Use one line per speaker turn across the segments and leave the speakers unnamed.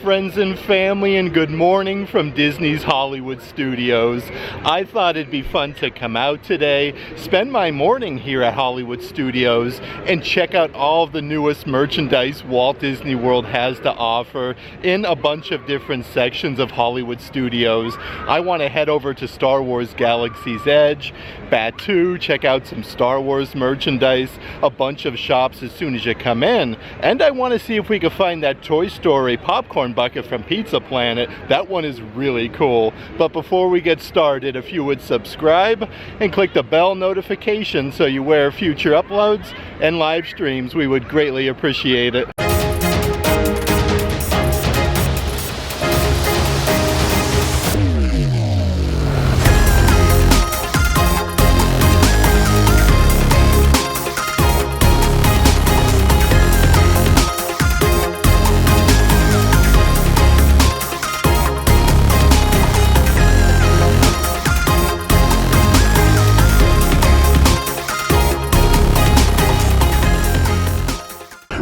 friends and family, and good morning from Disney's Hollywood Studios. I thought it'd be fun to come out today, spend my morning here at Hollywood Studios, and check out all of the newest merchandise Walt Disney World has to offer in a bunch of different sections of Hollywood Studios. I want to head over to Star Wars Galaxy's Edge, Batuu, check out some Star Wars merchandise, a bunch of shops as soon as you come in, and I want to see if we can find that Toy Story popcorn bucket from Pizza Planet. That one is really cool. But before we get started, if you would subscribe and click the bell notification so you aware of future uploads and live streams, we would greatly appreciate it.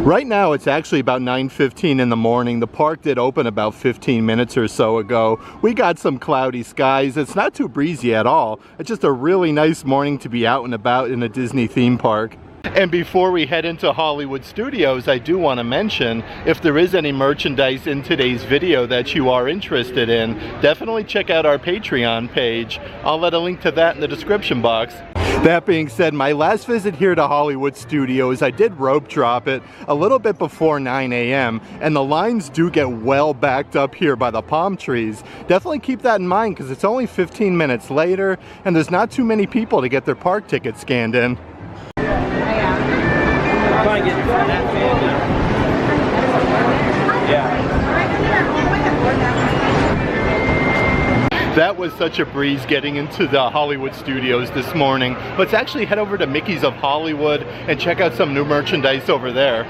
Right now it's actually about 9:15 in the morning. The park did open about 15 minutes or so ago. We got some cloudy skies. It's not too breezy at all. It's just a really nice morning to be out and about in a Disney theme park. And before we head into Hollywood Studios, I do want to mention, if there is any merchandise in today's video that you are interested in, definitely check out our Patreon page. I'll let a link to that in the description box. That being said, my last visit here to Hollywood Studios, I did rope drop it a little bit before 9 a.m. and the lines do get well backed up here by the palm trees. Definitely keep that in mind because it's only 15 minutes later and there's not too many people to get their park tickets scanned in. That was such a breeze getting into the Hollywood Studios this morning. Let's actually head over to Mickey's of Hollywood and check out some new merchandise over there.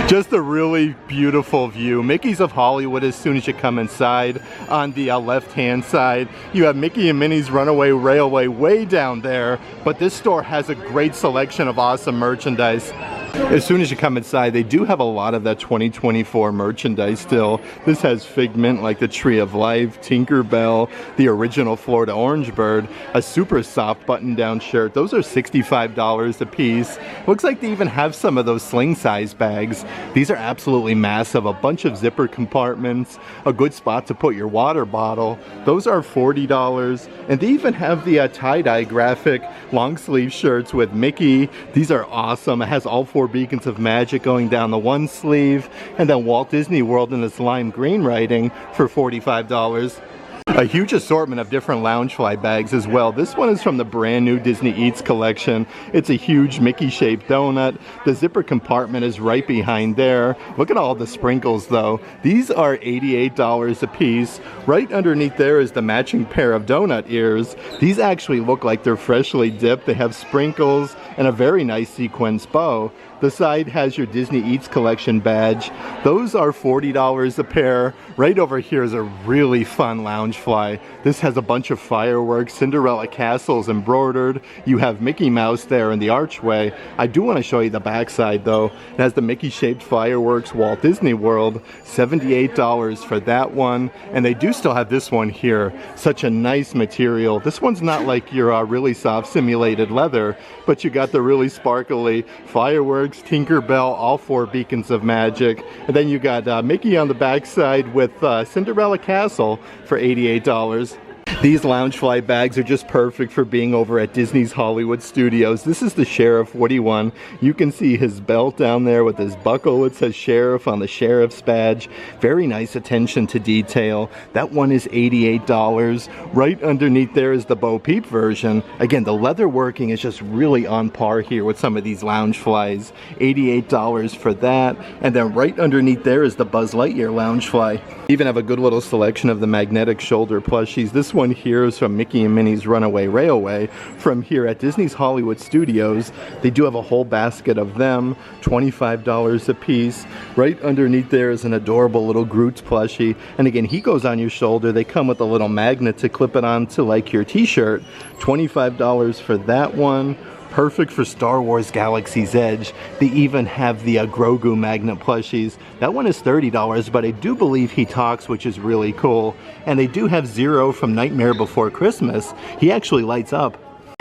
Just a really beautiful view. Mickey's of Hollywood, as soon as you come inside, on the left-hand side, you have Mickey and Minnie's Runaway Railway way down there, but this store has a great selection of awesome merchandise. As soon as you come inside, they do have a lot of that 2024 merchandise still. This has Figment like the Tree of Life, Tinkerbell, the original Florida Orange Bird, a super soft button-down shirt. Those are $65 a piece. Looks like they even have some of those sling size bags. These are absolutely massive. A bunch of zipper compartments, a good spot to put your water bottle. Those are $40. And they even have the tie-dye graphic long sleeve shirts with Mickey. These are awesome. It has all four beacons of magic going down the one sleeve, and then Walt Disney World in this lime green writing for $45. A huge assortment of different Loungefly bags as well. This one is from the brand new Disney Eats collection. It's a huge Mickey shaped donut. The zipper compartment is right behind there. Look at all the sprinkles though. These are $88 a piece. Right underneath there is the matching pair of donut ears. These actually look like they're freshly dipped. They have sprinkles and a very nice sequence bow. The side has your Disney Eats collection badge. Those are $40 a pair. Right over here is a really fun Loungefly. This has a bunch of fireworks, Cinderella castles embroidered. You have Mickey Mouse there in the archway. I do want to show you the backside though. It has the Mickey shaped fireworks, Walt Disney World. $78 for that one. And they do still have this one here. Such a nice material. This one's not like your really soft simulated leather, but you got the really sparkly fireworks, Tinkerbell, all four beacons of magic, and then you got Mickey on the backside with Cinderella Castle for $88. These Loungefly bags are just perfect for being over at Disney's Hollywood Studios. This is the Sheriff Woody one. You can see his belt down there with his buckle. It says Sheriff on the Sheriff's badge. Very nice attention to detail. That one is $88. Right underneath there is the Bo Peep version. Again, the leather working is just really on par here with some of these Loungeflies. $88 for that. And then right underneath there is the Buzz Lightyear Loungefly. Even have a good little selection of the magnetic shoulder plushies. This one here is from Mickey and Minnie's Runaway Railway from here at Disney's Hollywood Studios. They do have a whole basket of them, $25 a piece. Right underneath there is an adorable little Groot plushie, and again, he goes on your shoulder. They come with a little magnet to clip it onto like your t-shirt. $25 for that one. Perfect for Star Wars Galaxy's Edge. They even have the Grogu magnet plushies. That one is $30, but I do believe he talks, which is really cool. And they do have Zero from Nightmare Before Christmas. He actually lights up.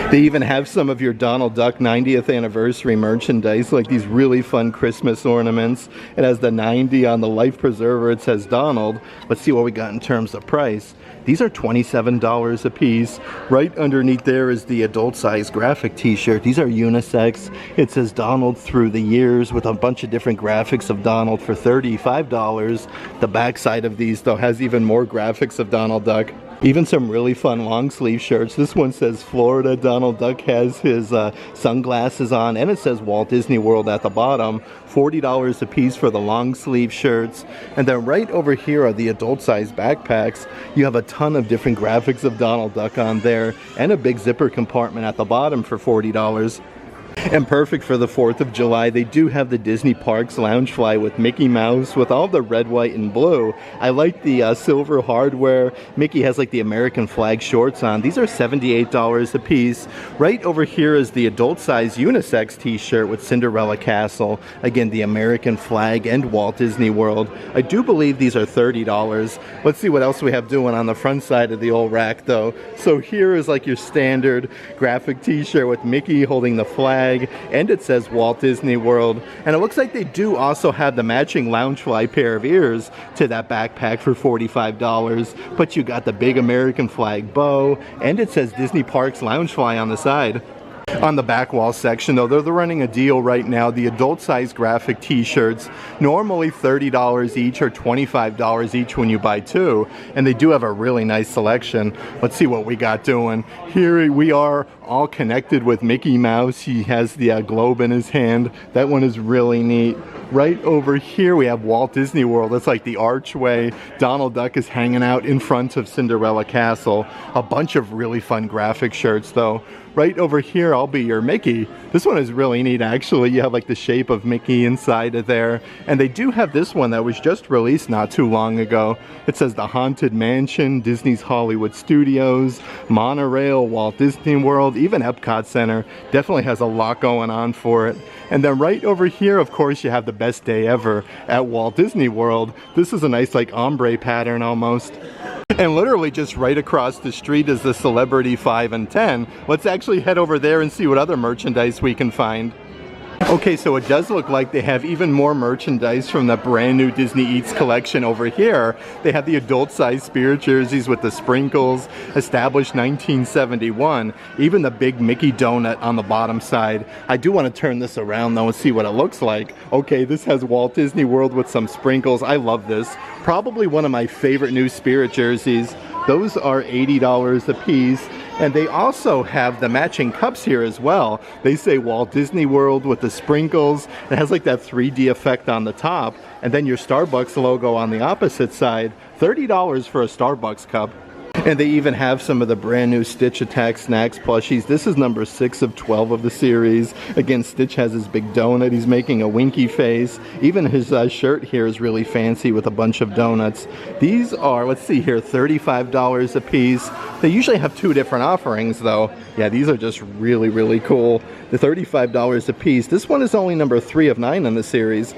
They even have some of your Donald Duck 90th anniversary merchandise, like these really fun Christmas ornaments. It has the 90 on the life preserver. It says Donald. Let's see what we got in terms of price. These are $27 a piece. Right underneath there is the adult size graphic t-shirt. These are unisex. It says Donald Through the Years with a bunch of different graphics of Donald for $35. The back side of these though has even more graphics of Donald Duck. Even some really fun long sleeve shirts. This one says Florida. Donald Duck has his sunglasses on, and it says Walt Disney World at the bottom. $40 a piece for the long sleeve shirts. And then right over here are the adult size backpacks. You have a ton of different graphics of Donald Duck on there, and a big zipper compartment at the bottom for $40. And perfect for the 4th of July, they do have the Disney Parks Loungefly with Mickey Mouse with all the red, white, and blue. I like the silver hardware. Mickey has like the American flag shorts on. These are $78 a piece. Right over here is the adult size unisex t-shirt with Cinderella Castle. Again, the American flag and Walt Disney World. I do believe these are $30. Let's see what else we have doing on the front side of the old rack though. So here is like your standard graphic t-shirt with Mickey holding the flag, and it says Walt Disney World. And it looks like they do also have the matching Loungefly pair of ears to that backpack for $45. But you got the big American flag bow, and it says Disney Parks Loungefly on the side. On the back wall section though, they're running a deal right now. The adult size graphic t-shirts, normally $30 each or $25 each when you buy two, and they do have a really nice selection. Let's see what we got doing. Here we are all connected with Mickey Mouse. He has the globe in his hand. That one is really neat. Right over here we have Walt Disney World. That's like the archway. Donald Duck is hanging out in front of Cinderella Castle. A bunch of really fun graphic shirts though. Right over here, I'll be your Mickey. This one is really neat actually. You have like the shape of Mickey inside of there. And they do have this one that was just released not too long ago. It says the Haunted Mansion, Disney's Hollywood Studios, Monorail, Walt Disney World, even Epcot Center. Definitely has a lot going on for it. And then right over here, of course, you have the best day ever at Walt Disney World. This is a nice like ombre pattern almost. And literally just right across the street is the Celebrity 5 and 10. Let's actually head over there and see what other merchandise we can find. Okay, so it does look like they have even more merchandise from the brand new Disney Eats collection over here. They have the adult size Spirit jerseys with the sprinkles, established 1971. Even the big Mickey donut on the bottom side. I do want to turn this around though and see what it looks like. Okay, this has Walt Disney World with some sprinkles. I love this. Probably one of my favorite new Spirit jerseys. Those are $80 a piece. And they also have the matching cups here as well. They say Walt Disney World with the sprinkles. It has like that 3D effect on the top. And then your Starbucks logo on the opposite side. $30 for a Starbucks cup. And they even have some of the brand new Stitch Attack Snacks plushies. This is number 6 of 12 of the series. Again, Stitch has his big donut. He's making a winky face. Even his shirt here is really fancy with a bunch of donuts. These are, let's see here, $35 a piece. They usually have two different offerings though. Yeah, these are just really, really cool. The $35 a piece. This one is only number 3 of 9 in the series.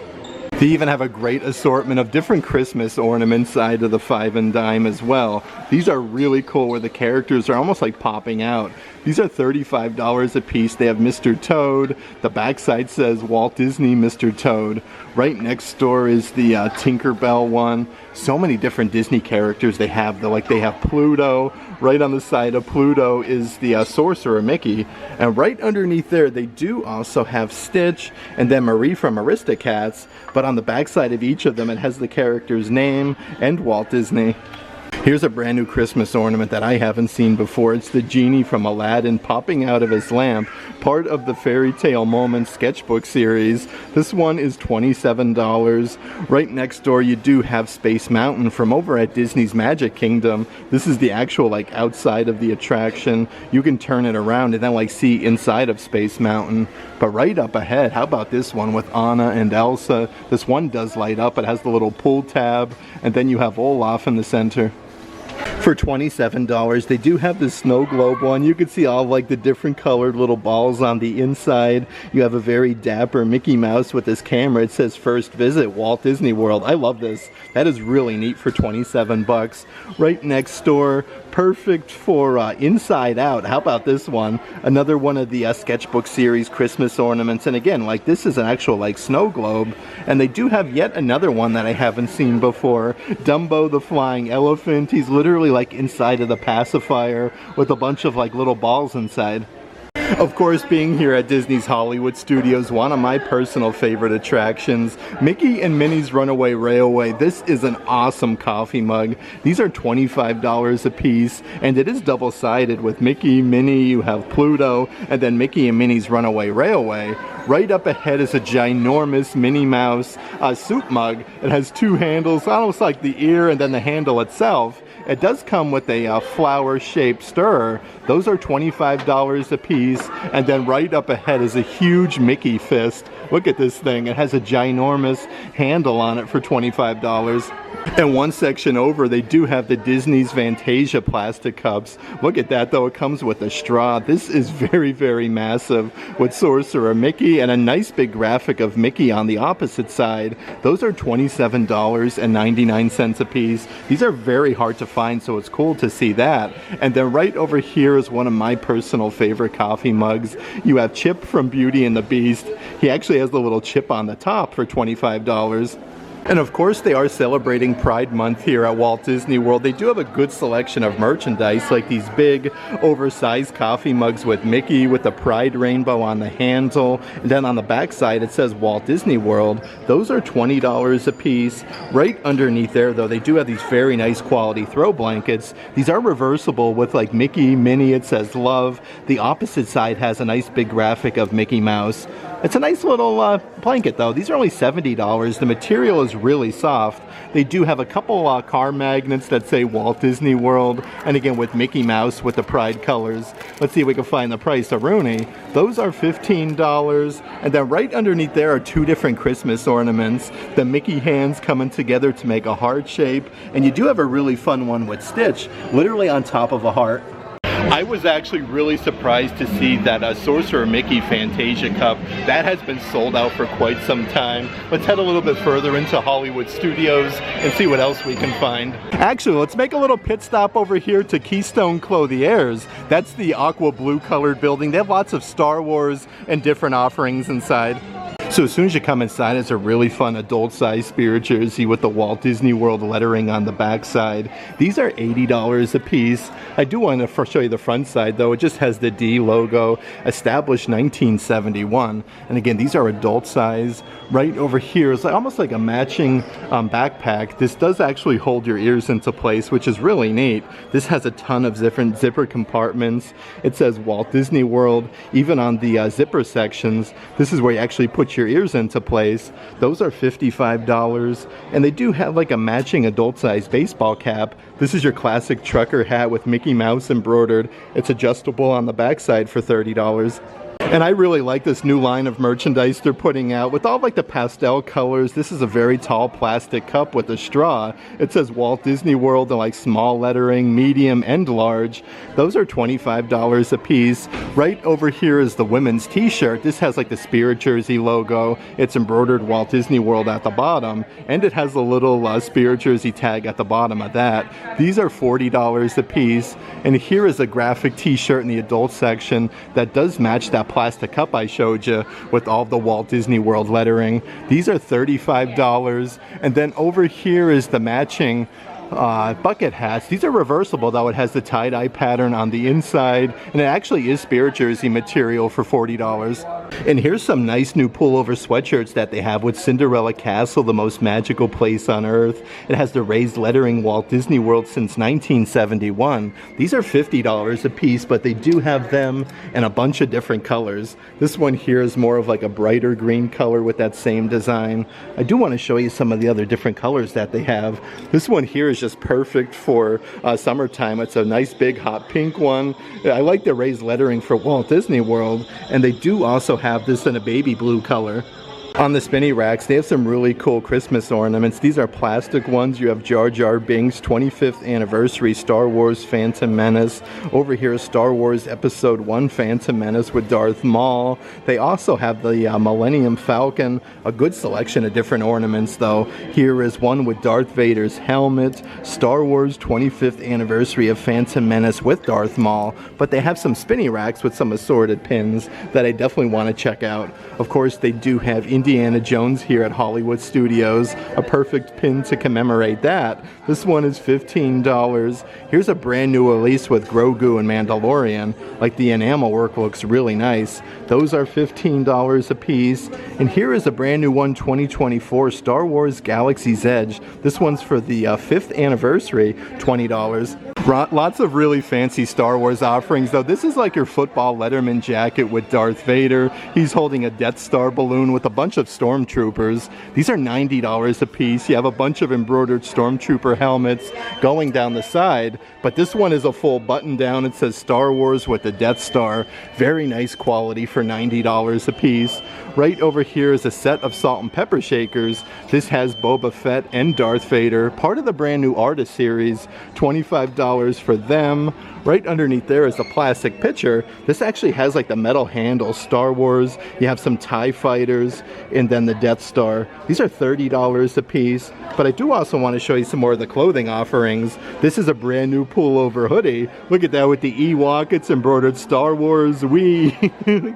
They even have a great assortment of different Christmas ornaments side of the 5 and dime as well. These are really cool where the characters are almost like popping out. These are $35 a piece. They have Mr. Toad. The backside says Walt Disney Mr. Toad. Right next door is the Tinkerbell one. So many different Disney characters they have. They have Pluto. Right on the side of Pluto is the Sorcerer Mickey. And right underneath there they do also have Stitch and then Marie from Aristocats. But on the backside of each of them it has the character's name and Walt Disney. Here's a brand new Christmas ornament that I haven't seen before. It's the genie from Aladdin popping out of his lamp, part of the Fairy Tale Moments sketchbook series. This one is $27. Right next door you do have Space Mountain from over at Disney's Magic Kingdom. This is the actual outside of the attraction. You can turn it around and then see inside of Space Mountain. But right up ahead, how about this one with Anna and Elsa? This one does light up. It has the little pull tab, and then you have Olaf in the center. For $27, they do have the snow globe one. You can see all like the different colored little balls on the inside. You have a very dapper Mickey Mouse with this camera. It says first visit Walt Disney World. I love this. That is really neat for 27 bucks. Right next door, perfect for Inside Out. How about this one? Another one of the sketchbook series Christmas ornaments. And again, like this is an actual like snow globe. And they do have yet another one that I haven't seen before. Dumbo the Flying Elephant. He's literally like inside of the pacifier with a bunch of like little balls inside. Of course, being here at Disney's Hollywood Studios, one of my personal favorite attractions, Mickey and Minnie's Runaway Railway. This is an awesome coffee mug. These are $25 a piece, and it is double-sided with Mickey, Minnie, you have Pluto, and then Mickey and Minnie's Runaway Railway. Right up ahead is a ginormous Minnie Mouse soup mug. It has two handles, almost like the ear and then the handle itself. It does come with a flower-shaped stirrer. Those are $25 a piece. And then right up ahead is a huge Mickey fist. Look at this thing. It has a ginormous handle on it for $25. And one section over, they do have the Disney's Fantasia plastic cups. Look at that, though. It comes with a straw. This is very, very massive with Sorcerer Mickey and a nice big graphic of Mickey on the opposite side. Those are $27.99 a piece. These are very hard to find, so it's cool to see that. And then right over here is one of my personal favorite coffee mugs. You have Chip from Beauty and the Beast. He actually has the little chip on the top for $25. And of course, they are celebrating Pride Month here at Walt Disney World. They do have a good selection of merchandise, like these big, oversized coffee mugs with Mickey with the Pride rainbow on the handle. And then on the back side, it says Walt Disney World. Those are $20 a piece. Right underneath there, though, they do have these very nice quality throw blankets. These are reversible with like Mickey, Minnie, it says love. The opposite side has a nice big graphic of Mickey Mouse. It's a nice little blanket, though. These are only $70. The material is really soft. They do have a couple car magnets that say Walt Disney World, and again with Mickey Mouse with the Pride colors. Let's see if we can find the price of Rooney. Those are $15, and then right underneath there are two different Christmas ornaments. The Mickey hands coming together to make a heart shape, and you do have a really fun one with Stitch, literally on top of a heart. I was actually really surprised to see that Sorcerer Mickey Fantasia cup. That has been sold out for quite some time. Let's head a little bit further into Hollywood Studios and see what else we can find. Actually, let's make a little pit stop over here to Keystone Clothiers. That's the aqua blue colored building. They have lots of Star Wars and different offerings inside. So as soon as you come inside, it's a really fun adult-sized Spirit jersey with the Walt Disney World lettering on the back side. These are $80 a piece. I do want to show you the front side, though. It just has the D logo, established 1971. And again, these are adult size. Right over here is almost like a matching backpack. This does actually hold your ears into place, which is really neat. This has a ton of different zipper compartments. It says Walt Disney World, even on the zipper sections. This is where you actually put your ears into place. Those are $55, and they do have like a matching adult-sized baseball cap. This is your classic trucker hat with Mickey Mouse embroidered. It's adjustable on the backside for $30. And I really like this new line of merchandise they're putting out with all like the pastel colors. This is a very tall plastic cup with a straw. It says Walt Disney World in like small lettering, medium and large. Those are $25 a piece. Right over here is the women's t-shirt. This has like the Spirit jersey logo. It's embroidered Walt Disney World at the bottom, and it has a little Spirit jersey tag at the bottom of that. These are $40 a piece. And here is a graphic t-shirt in the adult section that does match that plastic cup I showed you with all the Walt Disney World lettering. These are $35. And then over here is the matching bucket hats. These are reversible, though. It has the tie-dye pattern on the inside, and it actually is Spirit jersey material for $40. And here's some nice new pullover sweatshirts that they have with Cinderella Castle, the most magical place on earth. It has the raised lettering Walt Disney World since 1971. These are $50 a piece, but they do have them in a bunch of different colors. This one here is more of like a brighter green color with that same design. I do want to show you some of the other different colors that they have. This one here is just perfect for summertime. It's a nice big hot pink one. I like the raised lettering for Walt Disney World, and they do also have this in a baby blue color. On the spinny racks, they have some really cool Christmas ornaments. These are plastic ones. You have Jar Jar Binks, 25th anniversary Star Wars Phantom Menace. Over here is Star Wars Episode 1 Phantom Menace with Darth Maul. They also have the Millennium Falcon. A good selection of different ornaments though. Here is one with Darth Vader's helmet. Star Wars 25th anniversary of Phantom Menace with Darth Maul. But they have some spinny racks with some assorted pins that I definitely want to check out. Of course, they do have Indiana Jones here at Hollywood Studios. A perfect pin to commemorate that. This one is $15. Here's a brand new release with Grogu and Mandalorian. Like, the enamel work looks really nice. Those are $15 a piece. And here is a brand new one, 2024 Star Wars Galaxy's Edge. This one's for the 5th anniversary, $20. Lots of really fancy Star Wars offerings though. This is like your football Letterman jacket with Darth Vader. He's holding a Death Star balloon with a bunch of stormtroopers. These are $90 a piece. You have a bunch of embroidered stormtrooper helmets going down the side, but this one is a full button down. It says Star Wars with the Death Star. Very nice quality for $90 a piece. Right over here is a set of salt and pepper shakers. This has Boba Fett and Darth Vader, part of the brand new Artist series. $25 for them. Right underneath there is a plastic pitcher. This actually has like the metal handle, Star Wars. You have some TIE fighters and then the Death Star. These are $30 a piece. But I do also want to show you some more of the clothing offerings. This is a brand new pullover hoodie. Look at that with the Ewok. It's embroidered Star Wars. We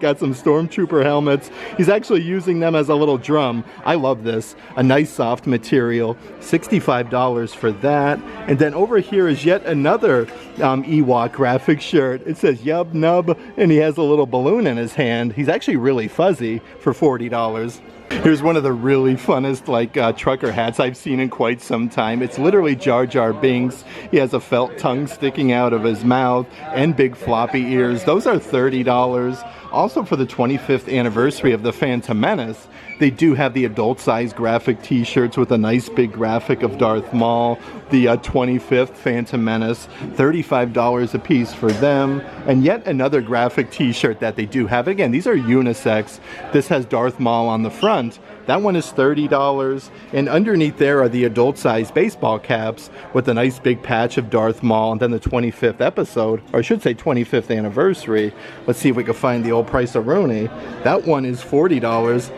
got some stormtrooper helmets. He's actually using them as a little drum. I love this. A nice soft material. $65 for that. And then over here is yet another Ewok graphic shirt. It says Yub Nub, and he has a little balloon in his hand. He's actually really fuzzy for $40. Here's one of the really funnest trucker hats I've seen in quite some time. It's literally Jar Jar Binks. He has a felt tongue sticking out of his mouth and big floppy ears. Those are $30. Also for the 25th anniversary of the Phantom Menace, they do have the adult size graphic t-shirts with a nice big graphic of Darth Maul. The 25th Phantom Menace, $35 a piece for them. And yet another graphic t-shirt that they do have. Again, these are unisex. This has Darth Maul on the front. That one is $30. And underneath there are the adult size baseball caps with a nice big patch of Darth Maul and then the 25th episode, or I should say 25th anniversary. Let's see if we can find the old price of Rooney. That one is $40.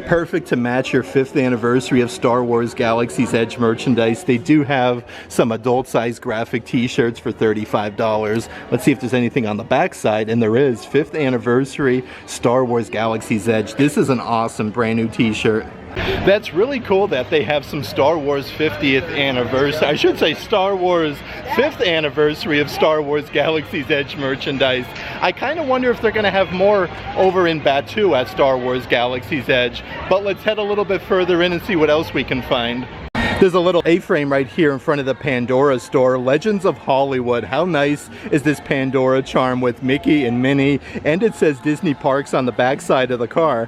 Perfect to match your 5th anniversary of Star Wars Galaxy's Edge merchandise. They do have some adult size graphic t-shirts for $35. Let's see if there's anything on the back side, and there is. 5th anniversary Star Wars Galaxy's Edge. This is an awesome brand new t-shirt. That's really cool that they have some Star Wars 50th anniversary, I should say Star Wars 5th anniversary of Star Wars Galaxy's Edge merchandise. I kind of wonder if they're going to have more over in Batu at Star Wars Galaxy's Edge, but let's head a little bit further in and see what else we can find. There's a little A-frame right here in front of the Pandora store. Legends of Hollywood. How nice is this Pandora charm with Mickey and Minnie? And it says Disney Parks on the back side of the car.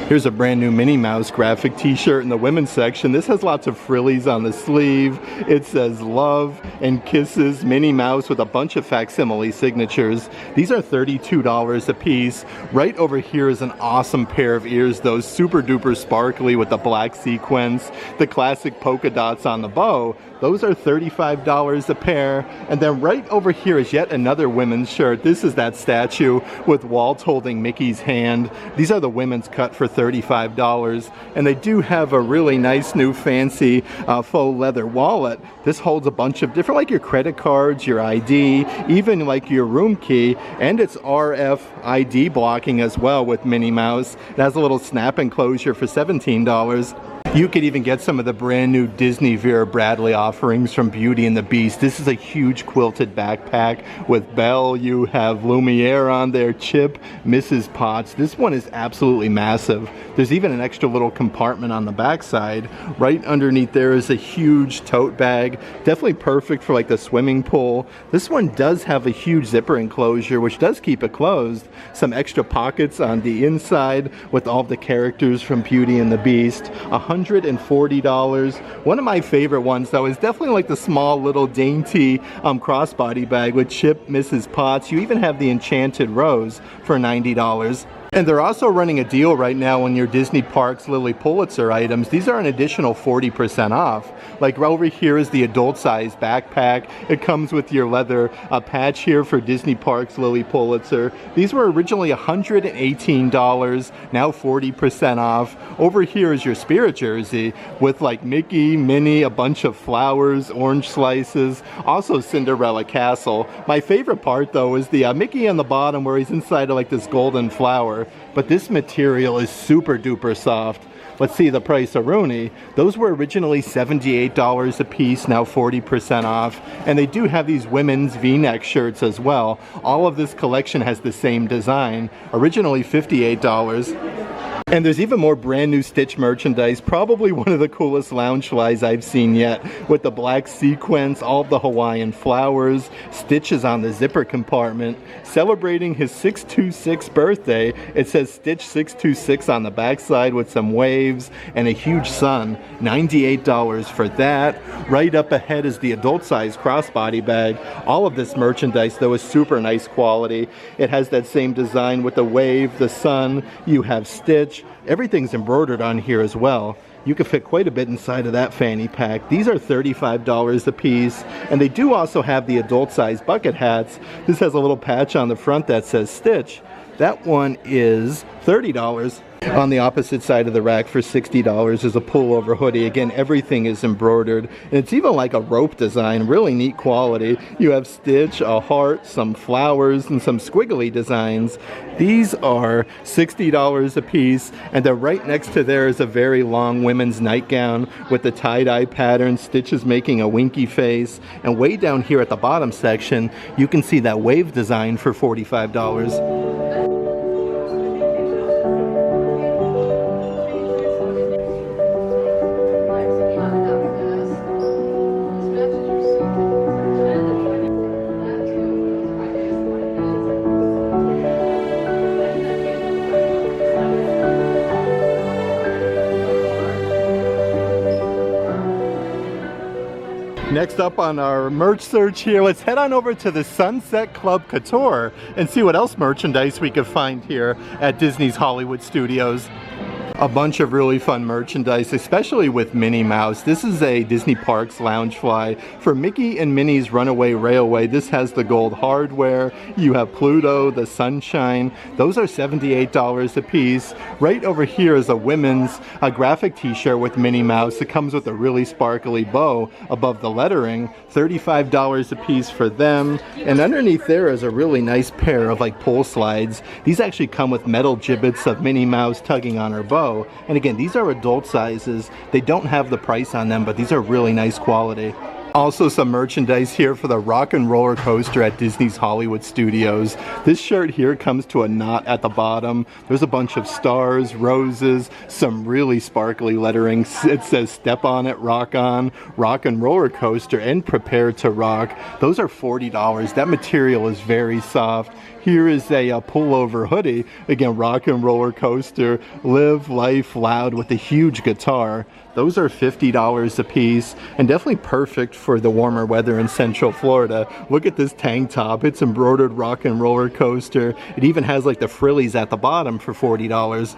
Here's a brand new Minnie Mouse graphic t-shirt in the women's section. This has lots of frillies on the sleeve. It says love and kisses Minnie Mouse with a bunch of facsimile signatures. These are $32 a piece. Right over here is an awesome pair of ears, those super duper sparkly with the black sequins, the classic polka dots on the bow. Those are $35 a pair. And then right over here is yet another women's shirt. This is that statue with Walt holding Mickey's hand. These are the women's cut for $35. And they do have a really nice new fancy faux leather wallet. This holds a bunch of different, like your credit cards, your ID, even like your room key, and it's RFID blocking as well with Minnie Mouse. It has a little snap enclosure for $17. You could even get some of the brand new Disney Vera Bradley offerings from Beauty and the Beast. This is a huge quilted backpack with Belle. You have Lumiere on there, Chip, Mrs. Potts. This one is absolutely massive. There's even an extra little compartment on the backside. Right underneath there is a huge tote bag. Definitely perfect for like the swimming pool. This one does have a huge zipper enclosure, which does keep it closed. Some extra pockets on the inside with all the characters from Beauty and the Beast. $140. One of my favorite ones though is definitely like the small little dainty crossbody bag with Chip, Mrs. Potts. You even have the Enchanted Rose for $90. And they're also running a deal right now on your Disney Parks Lilly Pulitzer items. These are an additional 40% off. Like over here is the adult size backpack. It comes with your leather patch here for Disney Parks Lilly Pulitzer. These were originally $118, now 40% off. Over here is your Spirit jersey with like Mickey, Minnie, a bunch of flowers, orange slices, also Cinderella Castle. My favorite part though is the Mickey on the bottom where he's inside of like this golden flower. But this material is super duper soft. Let's see the price of Rooney. Those were originally $78 a piece, now 40% off. And they do have these women's V-neck shirts as well. All of this collection has the same design, originally $58. And there's even more brand new Stitch merchandise, probably one of the coolest lounge flies I've seen yet, with the black sequins, all of the Hawaiian flowers, Stitch is on the zipper compartment. Celebrating his 626th birthday, it says Stitch 626 on the backside with some waves and a huge sun. $98 for that. Right up ahead is the adult size crossbody bag. All of this merchandise though is super nice quality. It has that same design with the wave, the sun, you have Stitch. Everything's embroidered on here as well. You can fit quite a bit inside of that fanny pack. These are $35 a piece, and they do also have the adult size bucket hats. This has a little patch on the front that says Stitch. That one is $30. On the opposite side of the rack for $60 is a pullover hoodie. Again, everything is embroidered, and it's even like a rope design, really neat quality. You have Stitch, a heart, some flowers, and some squiggly designs. These are $60 a piece, and then right next to there is a very long women's nightgown with the tie-dye pattern. Stitch is making a winky face, and way down here at the bottom section, you can see that wave design for $45. Next up on our merch search here, let's head on over to the Sunset Club Couture and see what else merchandise we could find here at Disney's Hollywood Studios. A bunch of really fun merchandise, especially with Minnie Mouse. This is a Disney Parks lounge fly for Mickey and Minnie's Runaway Railway. This has the gold hardware. You have Pluto, the Sunshine. Those are $78 a piece. Right over here is a women's graphic t-shirt with Minnie Mouse. It comes with a really sparkly bow above the lettering. $35 a piece for them. And underneath there is a really nice pair of like pole slides. These actually come with metal gibbets of Minnie Mouse tugging on her bow. And again, these are adult sizes. They don't have the price on them, but these are really nice quality. Also some merchandise here for the Rock and Roller Coaster at Disney's Hollywood Studios. This shirt here comes to a knot at the bottom. There's a bunch of stars, roses, some really sparkly lettering. It says Step On It, Rock On, Rock and Roller Coaster, and Prepare to Rock. Those are $40. That material is very soft. Here is a pullover hoodie. Again, Rock and Roller Coaster, Live Life Loud with a huge guitar. Those are $50 a piece and definitely perfect for the warmer weather in Central Florida. Look at this tank top. It's embroidered Rock and Roller Coaster. It even has like the frillies at the bottom for $40.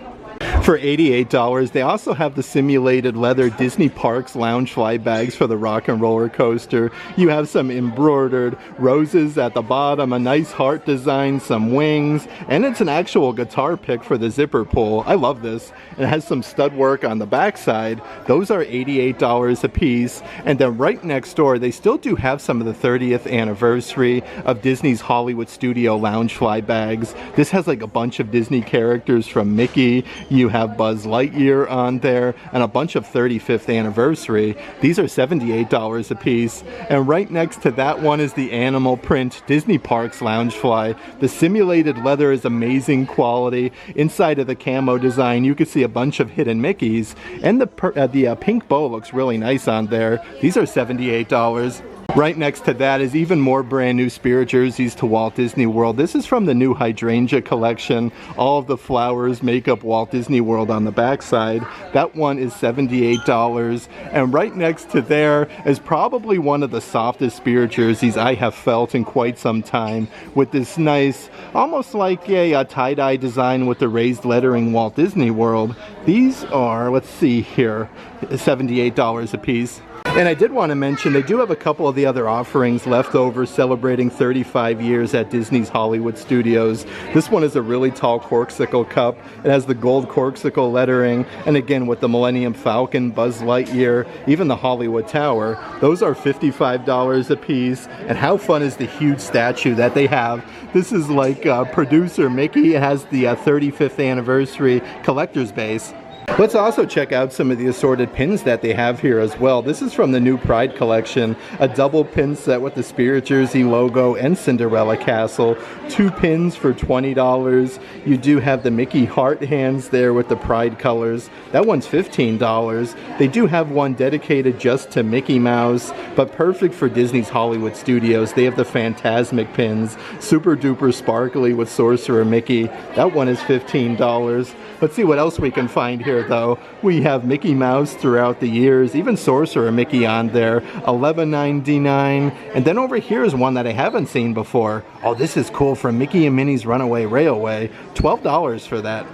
For $88, they also have the simulated leather Disney Parks lounge fly bags for the Rock and Roller Coaster. You have some embroidered roses at the bottom, a nice heart design, some wings, and it's an actual guitar pick for the zipper pull. I love this. It has some stud work on the backside. Those are $88 a piece. And then right next door, they still do have some of the 30th anniversary of Disney's Hollywood Studio lounge fly bags. This has like a bunch of Disney characters from Mickey. You have Buzz Lightyear on there and a bunch of 35th anniversary. These are $78 a piece. And right next to that one is the animal print Disney Parks lounge fly. The simulated leather is amazing quality. Inside of the camo design, you can see a bunch of hidden Mickeys. And the pink bow looks really nice on there. These are $78. Right next to that is even more brand new Spirit jerseys to Walt Disney World. This is from the new Hydrangea collection. All of the flowers make up Walt Disney World on the backside. That one is $78. And right next to there is probably one of the softest Spirit jerseys I have felt in quite some time, with this nice, almost like a tie-dye design with the raised lettering Walt Disney World. These are, let's see here, $78 a piece. And I did want to mention, they do have a couple of the other offerings left over celebrating 35 years at Disney's Hollywood Studios. This one is a really tall corksicle cup. It has the gold corksicle lettering, and again with the Millennium Falcon, Buzz Lightyear, even the Hollywood Tower. Those are $55 a piece. And how fun is the huge statue that they have? This is like producer Mickey. It has the 35th anniversary collector's base. Let's also check out some of the assorted pins that they have here as well. This is from the new Pride collection, a double pin set with the Spirit jersey logo and Cinderella Castle. 2 pins for $20. You do have the Mickey heart hands there with the Pride colors. That one's $15. They do have one dedicated just to Mickey Mouse, but perfect for Disney's Hollywood Studios. They have the Fantasmic pins, super duper sparkly with Sorcerer Mickey. That one is $15. Let's see what else we can find here though. We have Mickey Mouse throughout the years, even Sorcerer Mickey on there, $11.99. And then over here is one that I haven't seen before. Oh, this is cool, from Mickey and Minnie's Runaway Railway. $12 for that.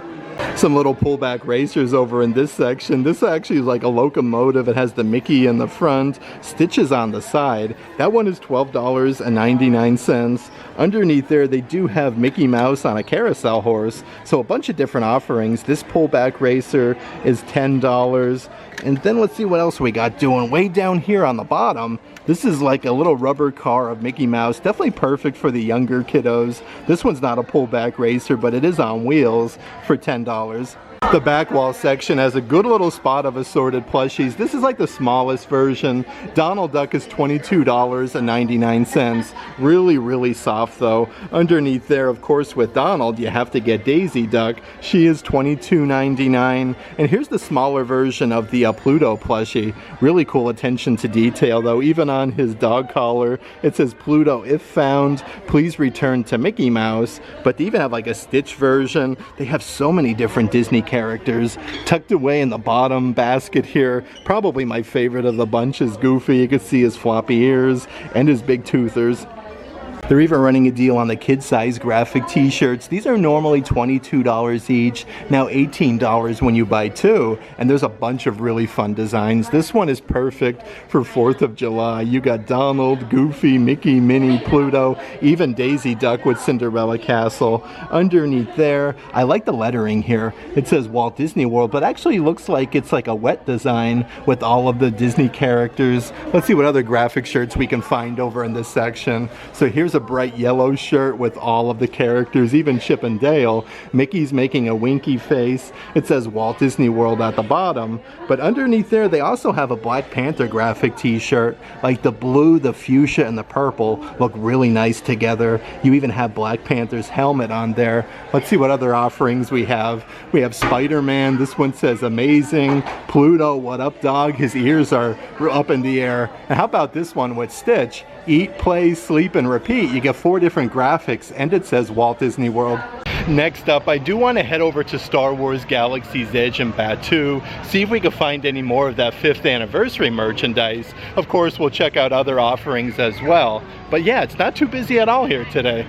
Some little pullback racers over in this section. This actually is like a locomotive. It has the Mickey in the front, Stitches on the side. That one is $12.99. Underneath there, they do have Mickey Mouse on a carousel horse. So a bunch of different offerings. This pullback racer is $10. And then let's see what else we got doing. Way down here on the bottom, this is like a little rubber car of Mickey Mouse. Definitely perfect for the younger kiddos. This one's not a pullback racer, but it is on wheels for $10. The back wall section has a good little spot of assorted plushies. This is like the smallest version. Donald Duck is $22.99. Really, really soft though. Underneath there, of course, with Donald, you have to get Daisy Duck. She is $22.99. And here's the smaller version of the Pluto plushie. Really cool attention to detail though. Even on his dog collar, it says, "Pluto, if found, please return to Mickey Mouse." But they even have like a Stitch version. They have so many different Disney characters tucked away in the bottom basket here. Probably my favorite of the bunch is Goofy. You can see his floppy ears and his big toothers. They're even running a deal on the kid-size graphic t-shirts. These are normally $22 each, now $18 when you buy 2, and there's a bunch of really fun designs. This one is perfect for 4th of July. You got Donald, Goofy, Mickey, Minnie, Pluto, even Daisy Duck with Cinderella Castle. Underneath there, I like the lettering here. It says Walt Disney World, but actually looks like it's like a wet design with all of the Disney characters. Let's see what other graphic shirts we can find over in this section. So here's a bright yellow shirt with all of the characters, even Chip and Dale. Mickey's making a winky face. It says Walt Disney World at the bottom, but underneath there they also have a Black Panther graphic t-shirt. Like the blue, the fuchsia, and the purple look really nice together. You even have Black Panther's helmet on there. Let's see what other offerings we have. We have Spider-Man. This one says amazing. Pluto, what up dog? His ears are up in the air. And how about this one with Stitch? Eat, play, sleep, and repeat. You get 4 different graphics, and it says Walt Disney World. Next up, I do want to head over to Star Wars Galaxy's Edge in Batuu, see if we can find any more of that 5th anniversary merchandise. Of course, we'll check out other offerings as well. But yeah, it's not too busy at all here today.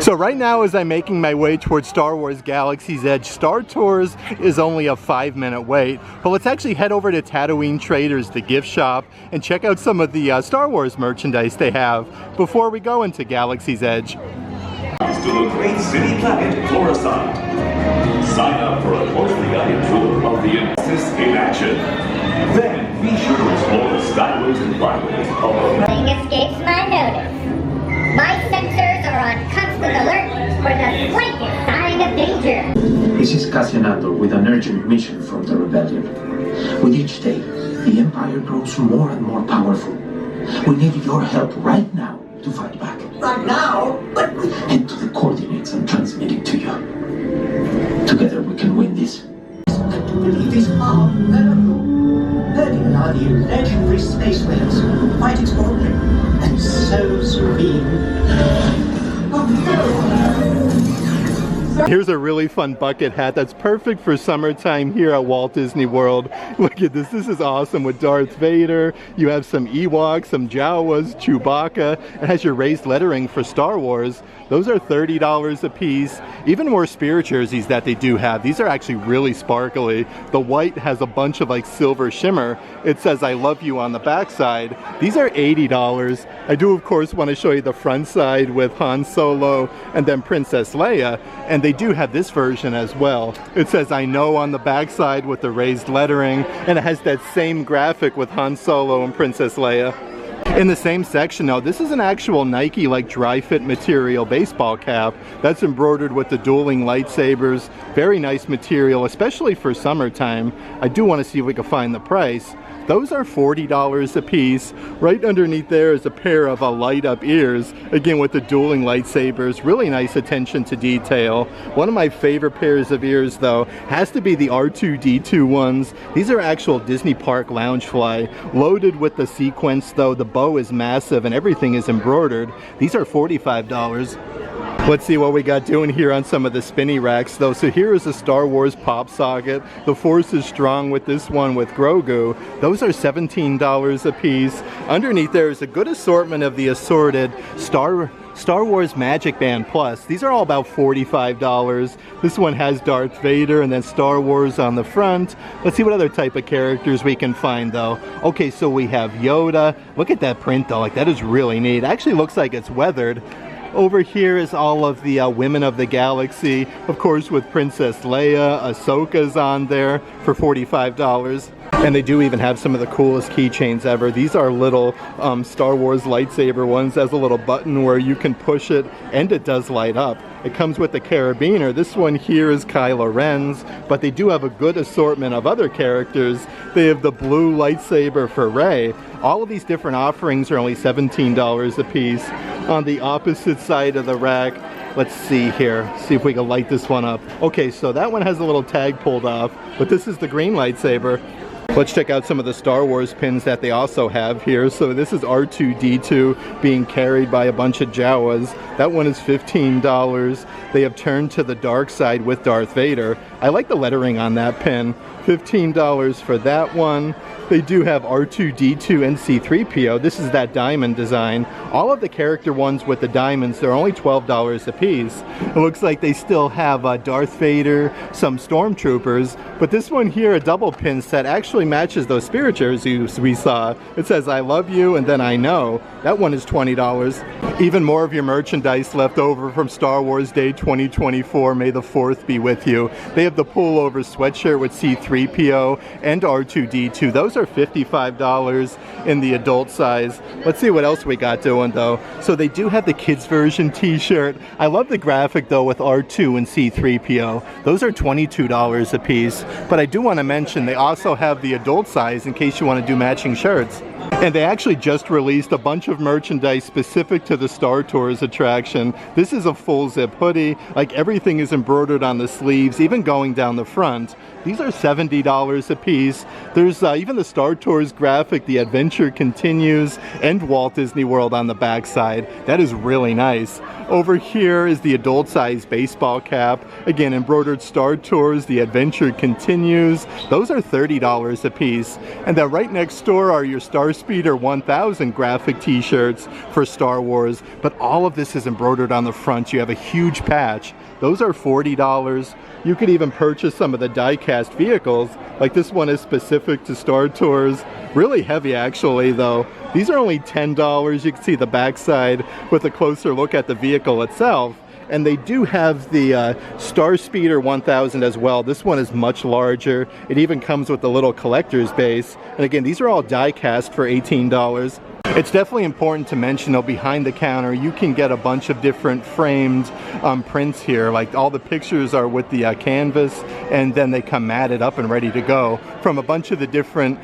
So right now, as I'm making my way towards Star Wars Galaxy's Edge, Star Tours is only a 5-minute wait. But let's actually head over to Tatooine Traders, the gift shop, and check out some of the Star Wars merchandise they have before we go into Galaxy's Edge.
To a great city planet, Coruscant. Sign up for a closely guided tour of the Nemesis in action. Then be sure to explore the skyways and byways of the
Nothing escapes my notice. My sensors are on constant alert for the slightest sign of danger.
This is Cassian Andor with an urgent mission from the Rebellion. With each day, the Empire grows more and more powerful. We need your help right now to fight back.
Right now? But
Head to the coordinates I'm transmitting to you. Together we can win this.
I do believe is our miracle. Herding are the legendary space whales, fighting boldly
Here's a really fun bucket hat that's perfect for summertime here at Walt Disney World. Look at this. This is awesome with Darth Vader. You have some Ewoks, some Jawas, Chewbacca. It has your raised lettering for Star Wars. Those are $30 a piece. Even more Spirit jerseys that they do have. These are actually really sparkly. The white has a bunch of like silver shimmer. It says I love you on the back side. These are $80. I do of course want to show you the front side with Han Solo and then Princess Leia. And they do have this version as well. It says I know on the back side with the raised lettering. And it has that same graphic with Han Solo and Princess Leia. In the same section though, this is an actual Nike like dry fit material baseball cap that's embroidered with the dueling lightsabers. Very nice material, especially for summertime. I do want to see if we can find the price. Those are $40 a piece. Right underneath there is a pair of light up ears, again with the dueling lightsabers. Really nice attention to detail. One of my favorite pairs of ears though has to be the R2-D2 ones. These are actual Disney Park Loungefly, loaded with the sequence though. The bow is massive and everything is embroidered. These are $45. Let's see what we got doing here on some of the spinny racks though. So here is a Star Wars pop socket. The Force is strong with this one with Grogu. Those are $17 a piece. Underneath there is a good assortment of the assorted Star Wars Magic Band Plus. These are all about $45. This one has Darth Vader and then Star Wars on the front. Let's see what other type of characters we can find though. Okay, so we have Yoda. Look at that print though, like that is really neat. It actually looks like it's weathered. Over here is all of the Women of the Galaxy, of course with Princess Leia. Ahsoka's on there for $45. And they do even have some of the coolest keychains ever. These are little Star Wars lightsaber ones. Has a little button where you can push it and it does light up. It comes with the carabiner. This one here is Lorenz, but they do have a good assortment of other characters. They have the blue lightsaber for Rey. All of these different offerings are only $17 a piece. On the opposite side of the rack, let's see here, see if we can light this one up. Okay, so that one has a little tag pulled off, but this is the green lightsaber. Let's check out some of the Star Wars pins that they also have here. So this is R2-D2 being carried by a bunch of Jawas. That one is $15. They have turned to the dark side with Darth Vader. I like the lettering on that pin. $15 for that one. They do have R2-D2 and C-3PO. This is that diamond design. All of the character ones with the diamonds, they're only $12 a piece. It looks like they still have Darth Vader, some stormtroopers, but this one here, a double pin set, actually matches those Spirit jerseys we saw. It says I love you and then I know. That one is $20. Even more of your merchandise left over from Star Wars Day 2024. May the 4th be with you. They have the pullover sweatshirt with C-3PO and R2-D2. Those are $55 in the adult size. Let's see what else we got doing though. So they do have the kids version t-shirt. I love the graphic though with R2 and C-3PO. Those are $22 a piece. But I do want to mention they also have the adult size in case you want to do matching shirts. And they actually just released a bunch of merchandise specific to the Star Tours attraction. This is a full zip hoodie. Like everything is embroidered on the sleeves, even going down the front. These are $70 a piece. There's even the Star Tours graphic, The Adventure Continues, and Walt Disney World on the back side. That is really nice. Over here is the adult size baseball cap. Again, embroidered Star Tours, The Adventure Continues. Those are $30 a piece. And then right next door are your Star Speeder 1000 graphic t-shirts for Star Wars. But all of this is embroidered on the front. You have a huge patch. Those are $40. You could even purchase some of the die-cast vehicles. Like this one is specific to Star Tours. Really heavy actually though. These are only $10. You can see the backside with a closer look at the vehicle itself. And they do have the Star Speeder 1000 as well. This one is much larger. It even comes with a little collector's base. And again, these are all die cast for $18. It's definitely important to mention though, behind the counter you can get a bunch of different framed prints here. Like all the pictures are with the canvas and then they come matted up and ready to go from a bunch of the different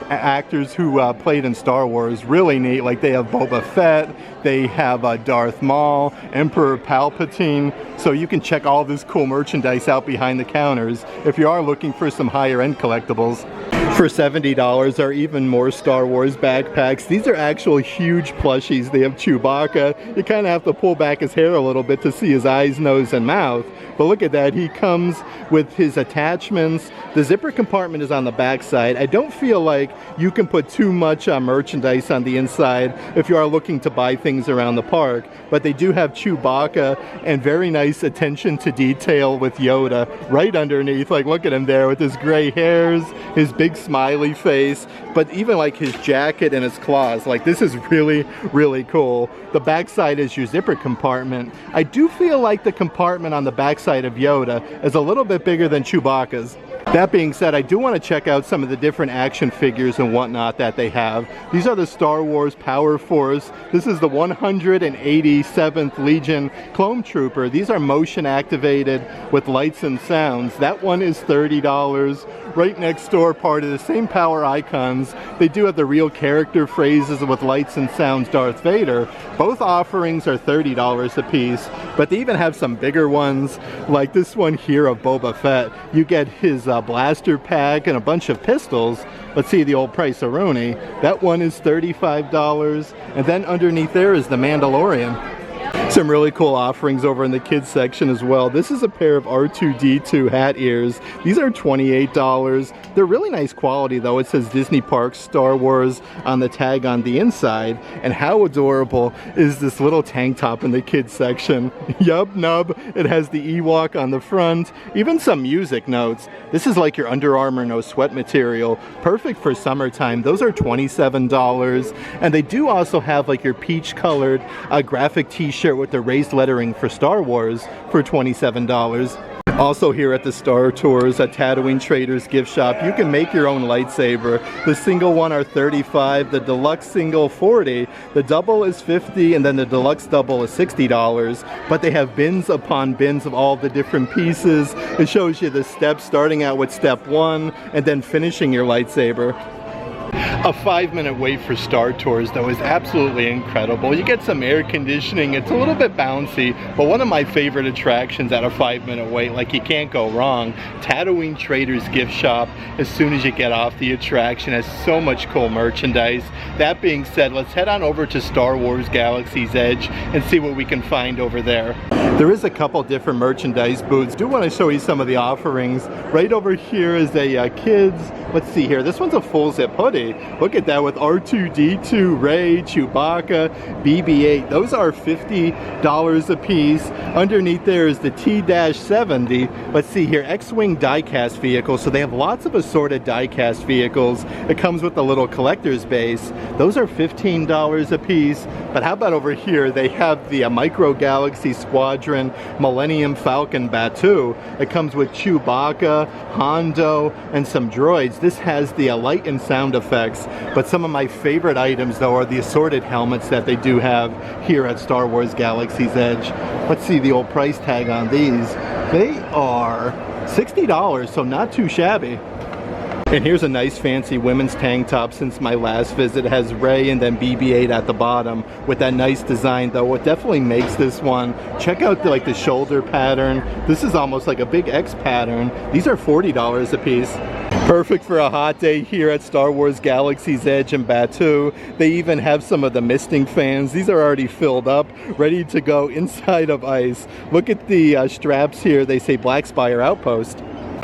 actors who played in Star Wars. Really neat. Like they have Boba Fett, they have Darth Maul, Emperor Palpatine. So you can check all this cool merchandise out behind the counters if you are looking for some higher end collectibles. For $70 are even more Star Wars backpacks. These are actual huge plushies. They have Chewbacca. You kind of have to pull back his hair a little bit to see his eyes, nose, and mouth. But look at that. He comes with his attachments. The zipper compartment is on the back side. I don't feel like you can put too much merchandise on the inside if you are looking to buy things around the park. But they do have Chewbacca and very nice attention to detail with Yoda right underneath. Like, look at him there with his gray hairs, his big smiley face, but even like his jacket and his claws. Like, this is really, really cool. The backside is your zipper compartment. I do feel like the compartment on the backside of Yoda is a little bit bigger than Chewbacca's. That being said, I do want to check out some of the different action figures and whatnot that they have. These are the Star Wars Power Force. This is the 187th Legion Clone Trooper. These are motion activated with lights and sounds. That one is $30. Right next door, part of the same power icons, they do have the real character phrases with lights and sounds Darth Vader. Both offerings are $30 a piece, but they even have some bigger ones, like this one here of Boba Fett. You get his blaster pack and a bunch of pistols. Let's see the old price-a-roni. That one is $35, and then underneath there is the Mandalorian. Some really cool offerings over in the kids section as well. This is a pair of R2-D2 hat ears. These are $28. They're really nice quality though. It says Disney Parks Star Wars on the tag on the inside. And how adorable is this little tank top in the kids section? Yup, nub. It has the Ewok on the front. Even some music notes. This is like your Under Armour no sweat material. Perfect for summertime. Those are $27. And they do also have like your peach colored graphic t-shirt with the raised lettering for Star Wars for $27. Also here at the Star Tours at Tatooine Traders gift shop, you can make your own lightsaber. The single one are $35, the deluxe single $40, the double is $50, and then the deluxe double is $60. But they have bins upon bins of all the different pieces. It shows you the steps, starting out with step 1 and then finishing your lightsaber. A 5-minute wait for Star Tours though is absolutely incredible. You get some air conditioning, it's a little bit bouncy, but one of my favorite attractions at a 5-minute wait, like you can't go wrong, Tatooine Traders gift shop. As soon as you get off the attraction, has so much cool merchandise. That being said, let's head on over to Star Wars Galaxy's Edge and see what we can find over there. There is a couple different merchandise booths. Do want to show you some of the offerings. Right over here is a kids, let's see here, this one's a full zip hoodie. Look at that with R2-D2, Rey, Chewbacca, BB-8. Those are $50 a piece. Underneath there is the T-70. Let's see here, X-Wing die-cast vehicle. So they have lots of assorted die-cast vehicles. It comes with a little collector's base. Those are $15 a piece. But how about over here? They have the Micro Galaxy Squadron Millennium Falcon Batu. It comes with Chewbacca, Hondo, and some droids. This has the light and sound effects. But some of my favorite items though are the assorted helmets that they do have here at Star Wars Galaxy's Edge. Let's see the old price tag on these. They are $60, so not too shabby. And here's a nice fancy women's tank top since my last visit. It has Rey and then BB-8 at the bottom with that nice design though. What definitely makes this one, check out the shoulder pattern. This is almost like a big X pattern. These are $40 a piece. Perfect for a hot day here at Star Wars Galaxy's Edge in Batu. They even have some of the misting fans. These are already filled up, ready to go inside of ice. Look at the straps here. They say Black Spire Outpost.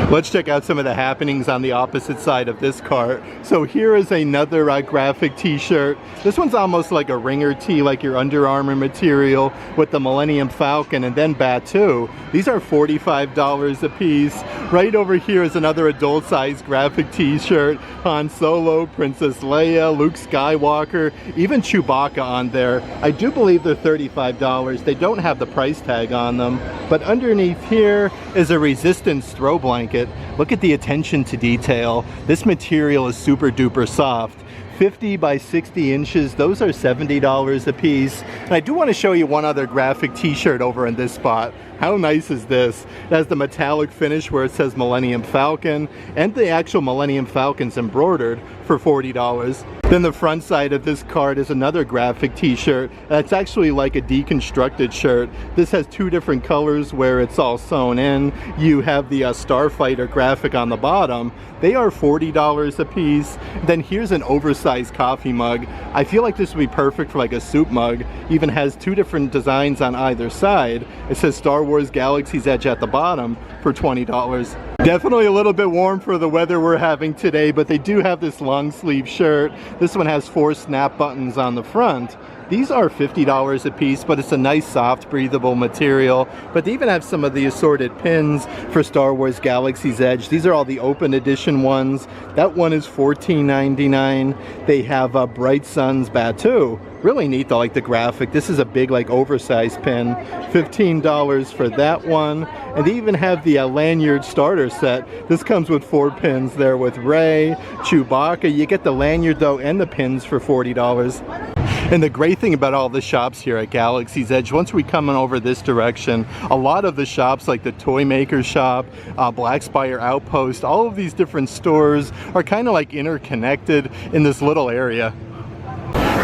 Let's check out some of the happenings on the opposite side of this cart. So here is another graphic t-shirt. This one's almost like a ringer tee, like your Under Armour material with the Millennium Falcon and then Batu. These are $45 a piece. Right over here is another adult size graphic t-shirt. Han Solo, Princess Leia, Luke Skywalker, even Chewbacca on there. I do believe they're $35. They don't have the price tag on them. But underneath here is a Resistance throw blanket. Look at the attention to detail. This material is super duper soft. 50 by 60 inches. Those are $70 a piece. And I do want to show you one other graphic t-shirt over in this spot. How nice is this? It has the metallic finish where it says Millennium Falcon, and the actual Millennium Falcon's embroidered for $40. Then the front side of this card is another graphic t-shirt. That's actually like a deconstructed shirt. This has two different colors where it's all sewn in. You have the Starfighter graphic on the bottom. They are $40 a piece. Then here's an oversized coffee mug. I feel like this would be perfect for like a soup mug. Even has two different designs on either side. It says Star Wars Galaxy's Edge at the bottom for $20. Definitely a little bit warm for the weather we're having today, but they do have this long sleeve shirt. This one has 4 snap buttons on the front. These are $50 a piece, but it's a nice soft breathable material. But they even have some of the assorted pins for Star Wars Galaxy's Edge. These are all the open edition ones. That one is $14.99. They have Bright Sun's Batuu. Really neat though, like the graphic. This is a big like oversized pin. $15 for that one. And they even have the lanyard starter set. This comes with 4 pins there with Rey, Chewbacca. You get the lanyard though and the pins for $40. And the great thing about all the shops here at Galaxy's Edge, once we come over this direction, a lot of the shops like the Toy Maker Shop, Black Spire Outpost, all of these different stores are kind of like interconnected in this little area.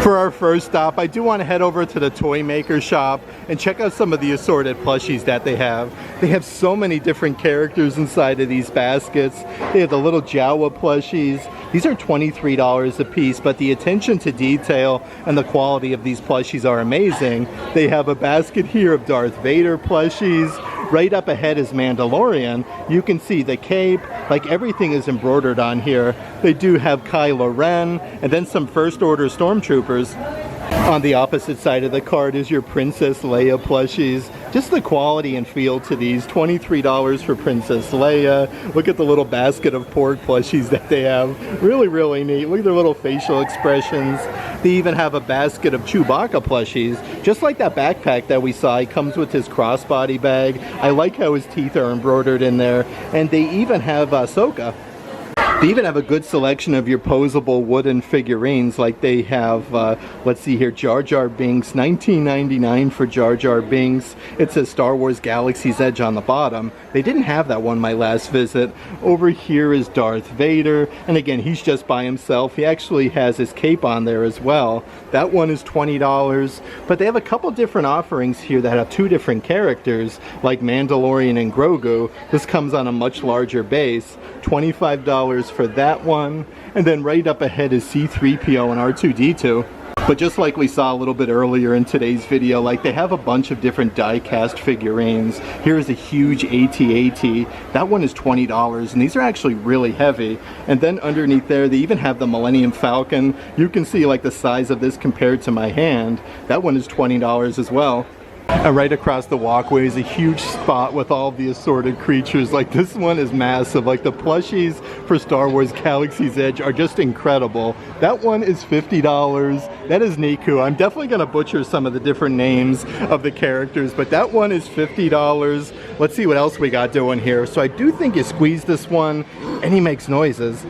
For our first stop, I do want to head over to the Toy Maker Shop and check out some of the assorted plushies that they have. They have so many different characters inside of these baskets. They have the little Jawa plushies. These are $23 a piece, but the attention to detail and the quality of these plushies are amazing. They have a basket here of Darth Vader plushies. Right up ahead is Mandalorian. You can see the cape, like everything is embroidered on here. They do have Kylo Ren, and then some First Order Stormtroopers. On the opposite side of the card is your Princess Leia plushies. Just the quality and feel to these, $23 for Princess Leia. Look at the little basket of pork plushies that they have. Really, really neat. Look at their little facial expressions. They even have a basket of Chewbacca plushies. Just like that backpack that we saw, he comes with his crossbody bag. I like how his teeth are embroidered in there. And they even have Ahsoka. They even have a good selection of your posable wooden figurines, like they have, let's see here, Jar Jar Binks, $19.99 for Jar Jar Binks. It says Star Wars Galaxy's Edge on the bottom. They didn't have that one my last visit. Over here is Darth Vader, and again, he's just by himself. He actually has his cape on there as well. That one is $20, but they have a couple different offerings here that have 2 different characters, like Mandalorian and Grogu. This comes on a much larger base, $25 for that one, and then right up ahead is C-3PO and R2-D2. But just like we saw a little bit earlier in today's video, like they have a bunch of different die-cast figurines. Here's a huge AT-AT. That one is $20, and these are actually really heavy. And then underneath there, they even have the Millennium Falcon. You can see like the size of this compared to my hand. That one is $20 as well. And right across the walkway is a huge spot with all the assorted creatures. Like this one is massive. Like the plushies for Star Wars Galaxy's Edge are just incredible. That one is $50. That is Niku. I'm definitely going to butcher some of the different names of the characters, but that one is $50. Let's see what else we got doing here. So I do think you squeeze this one and he makes noises.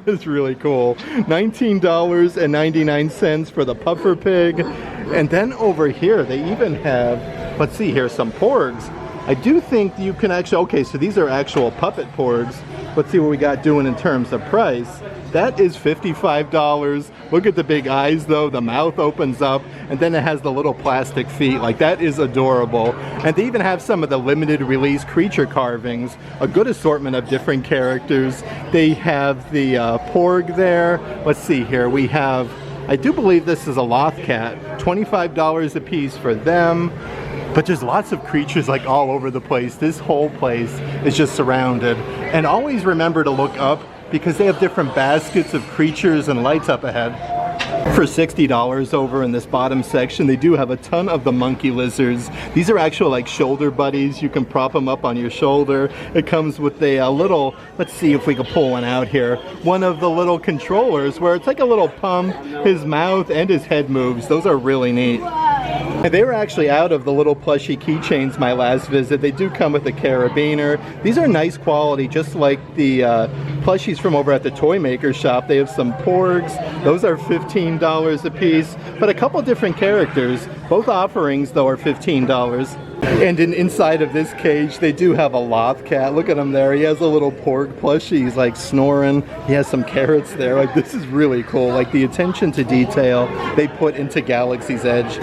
That's really cool. $19.99 for the puffer pig. And then over here, they even have, let's see here, some porgs. I do think you can actually, okay, so these are actual puppet porgs. Let's see what we got doing in terms of price. That is $55. Look at the big eyes though, the mouth opens up, and then it has the little plastic feet. Like that is adorable. And they even have some of the limited release creature carvings, a good assortment of different characters. They have the porg there. Let's see here, we have, I do believe this is a loth cat, $25 a piece for them. But there's lots of creatures like all over the place. This whole place is just surrounded. And always remember to look up because they have different baskets of creatures and lights up ahead. For $60 over in this bottom section, they do have a ton of the monkey lizards. These are actual like shoulder buddies. You can prop them up on your shoulder. It comes with a little, let's see if we can pull one out here. One of the little controllers where it's like a little pump. His mouth and his head moves. Those are really neat. And they were actually out of the little plushy keychains my last visit. They do come with a carabiner. These are nice quality, just like the plushies from over at the Toy Maker shop. They have some porgs. Those are $15 a piece, but a couple different characters. Both offerings, though, are $15. And inside of this cage, they do have a loth cat. Look at him there. He has a little porg plushie. He's like snoring. He has some carrots there. Like, this is really cool. Like, the attention to detail they put into Galaxy's Edge.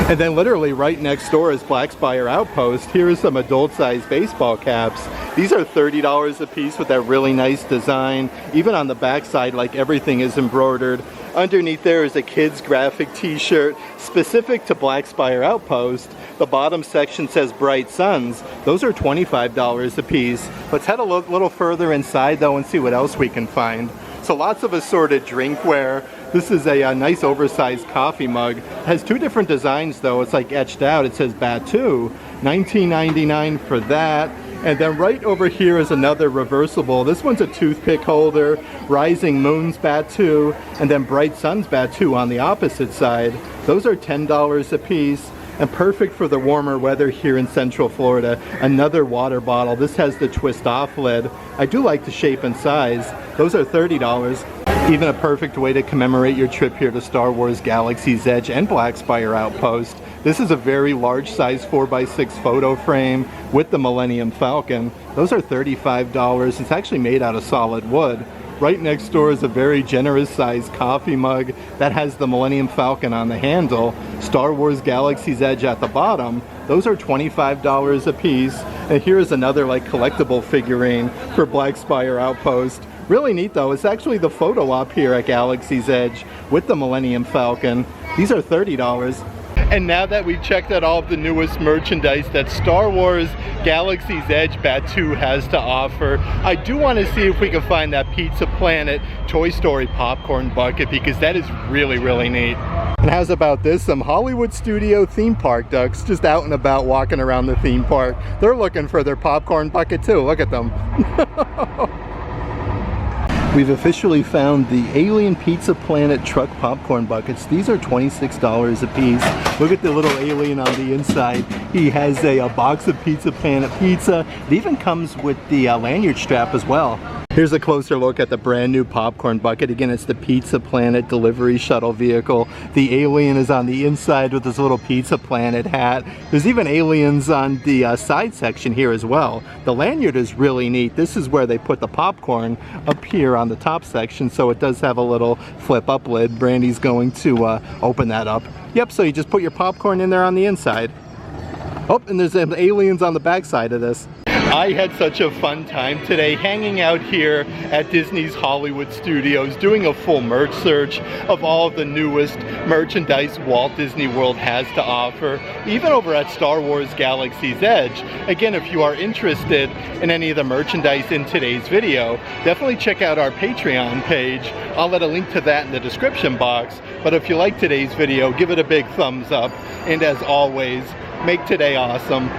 And then literally right next door is Spire Outpost. Here is some adult-sized baseball caps. These are $30 a piece with that really nice design. Even on the back side, like, everything is embroidered. Underneath there is a kid's graphic t-shirt specific to Spire Outpost. The bottom section says Bright Suns. Those are $25 a piece. Let's head a little further inside though and see what else we can find. So lots of assorted drinkware. This is a nice oversized coffee mug. It has two different designs though. It's like etched out. It says Batu. $19.99 for that. And then right over here is another reversible. This one's a toothpick holder, Rising Moon's Batu, and then Bright Sun's Batu on the opposite side. Those are $10 a piece and perfect for the warmer weather here in Central Florida. Another water bottle. This has the twist off lid. I do like the shape and size. Those are $30. Even a perfect way to commemorate your trip here to Star Wars Galaxy's Edge and Spire Outpost. This is a very large size 4x6 photo frame with the Millennium Falcon. Those are $35. It's actually made out of solid wood. Right next door is a very generous sized coffee mug that has the Millennium Falcon on the handle, Star Wars Galaxy's Edge at the bottom. Those are $25 a piece. And here's another like collectible figurine for Spire Outpost. Really neat though, it's actually the photo op here at Galaxy's Edge with the Millennium Falcon. These are $30. And now that we've checked out all of the newest merchandise that Star Wars Galaxy's Edge Batu has to offer, I do want to see if we can find that Pizza Planet Toy Story popcorn bucket, because that is really, really neat. And how's about this? Some Hollywood Studio theme park ducks just out and about walking around the theme park. They're looking for their popcorn bucket too. Look at them. We've officially found the Alien Pizza Planet truck popcorn buckets. These are $26 a piece. Look at the little alien on the inside. He has a box of Pizza Planet pizza. It even comes with the lanyard strap as well. Here's a closer look at the brand new popcorn bucket. Again, it's the Pizza Planet delivery shuttle vehicle. The alien is on the inside with this little Pizza Planet hat. There's even aliens on the side section here as well. The lanyard is really neat. This is where they put the popcorn up here on the top section, so it does have a little flip up lid. Brandy's going to open that up. Yep, so you just put your popcorn in there on the inside. Oh, and there's aliens on the back side of this. I had such a fun time today hanging out here at Disney's Hollywood Studios, doing a full merch search of all of the newest merchandise Walt Disney World has to offer, even over at Star Wars Galaxy's Edge. Again, if you are interested in any of the merchandise in today's video, definitely check out our Patreon page. I'll let a link to that in the description box. But if you like today's video, give it a big thumbs up. And as always, make today awesome.